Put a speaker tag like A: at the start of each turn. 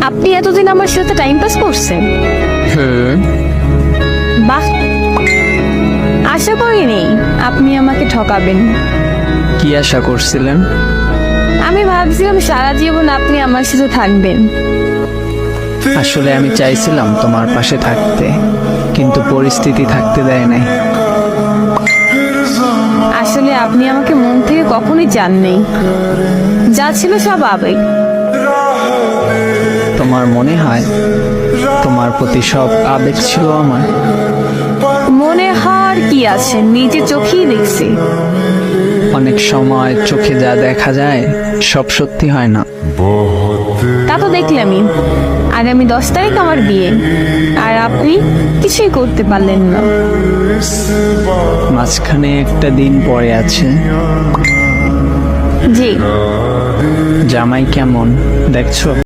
A: আপনি এতদিন আমার সাথে টাইম পাস করছেন? বাহ, আশা করিনি আপনি আমাকে ঠকাবেন।
B: কি আশা করছিলেন?
A: আমি ভাবছিলাম সারা জীবন আপনি আমার সাথে থাকবেন।
B: আসলে আমি চাইছিলাম তোমার পাশে থাকতে, কিন্তু পরিস্থিতি থাকতে দেয় নাই।
A: আসলে আপনি আমাকে মন থেকে কখনোই চাননি, যা ছিল সব আবেগ।
B: তোমার মনে হয় তোমার প্রতি সব আবেগ ছিল আমার?
A: মনে হওয়ার কি আছে, নিজে চোখেই দেখছি।
B: অনেক সময় চোখে যা দেখা যায় সব সত্যি হয় না।
A: তা তো দেখলামই। আগামী 10 তারিখ আমার বিয়ে, আর আপনি কিছুই করতে পারলেন না।
B: মাঝখানে একটা দিন পড়ে আছে।
A: জি।
B: জামাই কেমন দেখছো?